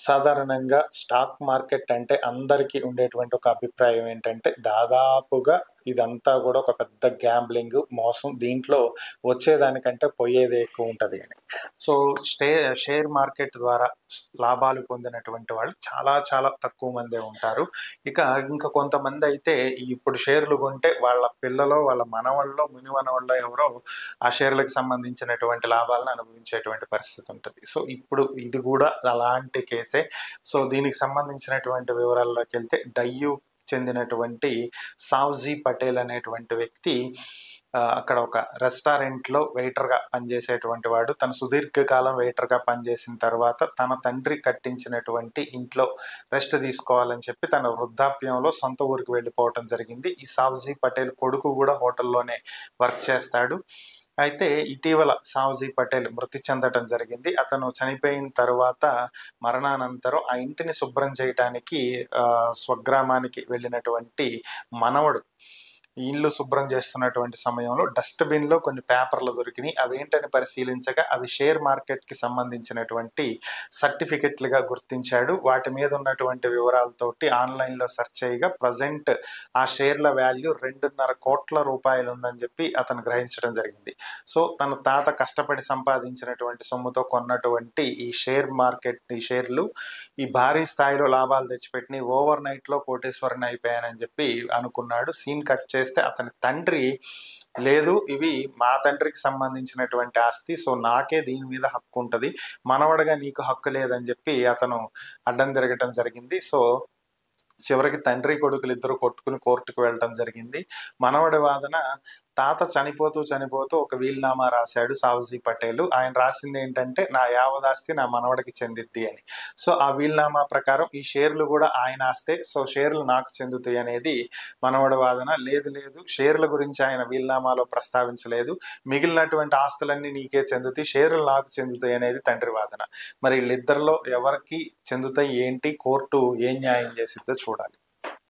సాధారణంగా stock market అంటే అందరికీ ఉండేటువంటి ఒక అభిప్రాయం ఏంటంటే, దాదాపుగా ఇదంతా గూడా ఒక పెద్ద గ్యాంబ్లింగ్, మోసం. దీంట్లో వచ్చేదానికంటే పోయేదే ఎక్కువుంటది అని. సో, షేర్ మార్కెట్ ద్వారా లాభాలు పొందినటువంటి వాళ్ళు చాలా చాలా తక్కువ మందే ఉంటారు. ఇంకా కొంతమందయితే ఇప్పుడు షేర్లు కొంటే వాళ్ళ పిల్లలో, వాళ్ళ మనవళ్ళో, మునిమనవళ్ళో ఎవరో ఆ షేర్లకు సంబంధించినటువంటి లాభాలను అనుభవించేటువంటి పరిస్థితి ఉంటది. సో, ఇప్పుడు ఇది గూడా అలాంటి కేసే. సో, దీనికి సంబంధించినటువంటి వివరాల్లోకెళ్తే చెందినటువంటి సావ్జీ పటేల్ అనేటువంటి వ్యక్తి అక్కడ ఒక రెస్టారెంట్‌లో వెయిటర్‌గా పనిచేసేటువంటి వాడు. తను సుదీర్ఘకాలం వెయిటర్‌గా పనిచేసిన తర్వాత తన తండ్రి కట్టించినటువంటి ఇంట్లో రెస్ట్ తీసుకోవాలని చెప్పి తన వృద్ధాప్యంలో సొంత ఊరికి వెళ్ళిపోవటం జరిగింది. ఈ సావ్జీ పటేల్ కొడుకు గూడా హోటల్‌లోనే వర్క్ చేస్తాడు. అయితే ఇటీవల సావ్జీ పటేల్ మృతి చెందటం జరిగింది. అతను చనిపోయిన తరువాత మరణానంతరం ఆ ఇంటిని శుభ్రం చేయటానికి స్వగ్రామానికి వెళ్ళినటువంటి మనవడు ఇల్లు శుభ్రం చేస్తున్నటువంటి సమయంలో డస్ట్‌బిన్‌లో కొన్ని పేపర్‌లు దొరికినాయి. అవేంటని పరిశీలించగా అవి షేర్ మార్కెట్‌కి సంబంధించినటువంటి సర్టిఫికెట్‌లుగా గుర్తించాడు. వాటి మీద ఉన్నటువంటి వివరాలతోటి ఆన్‌లైన్‌లో సెర్చ్ చేయగా ప్రెజెంట్ ఆ షేర్ల వాల్యూ ₹2.5 కోట్ల ఉందని చెప్పి అతను గ్రహించడం జరిగింది. సో, తన తాత కష్టపడి సంపాదించినటువంటి సొమ్ముతో కొన్నటువంటి ఈ షేర్లు ఈ భారీ స్థాయిలో లాభాలు తెచ్చిపెట్టినాయి. ఓవర్ నైట్‌లో కోటీశ్వరుడిని అయిపోయానని చెప్పి అనుకున్నాడు. సీన్ కట్ చేస్తే అతని తండ్రి, లేదు ఇవి మా తండ్రికి సంబంధించినటువంటి ఆస్తి, సో నాకే దీని మీద హక్కు ఉంటది, మనవడగా నీకు హక్కు లేదని చెప్పి అతను అడ్డం తిరగటం జరిగింది. సో, చివరికి తండ్రి కొడుకులిద్దరూ కొట్టుకుని కోర్టుకు వెళ్ళటం జరిగింది. మనవడి వాదన, తాత చనిపోతూ ఒక వీలునామా రాశాడు సావ్జీ పటేల్. ఆయన రాసిందేంటంటే, నా యావదాస్తి నా మనవడికి చెందిద్ది అని. సో, ఆ వీలునామా ప్రకారం ఈ షేర్లు గూడా ఆయన ఆస్తే, సో షేర్లు నాకు చెందుతాయి అనేది మనవడి వాదన. లేదు షేర్ల గురించి ఆయన వీలునామాలో ప్రస్తావించలేదు, మిగిలినటువంటి ఆస్తులన్నీ నీకే చెందుతాయి, షేర్లు నాకు చెందుతాయి అనేది తండ్రి వాదన. మరి వీళ్ళిద్దరిలో ఎవరికి చెందుతాయి ఏంటి, కోర్టు ఏం న్యాయం చేసిద్దో చూడాలి.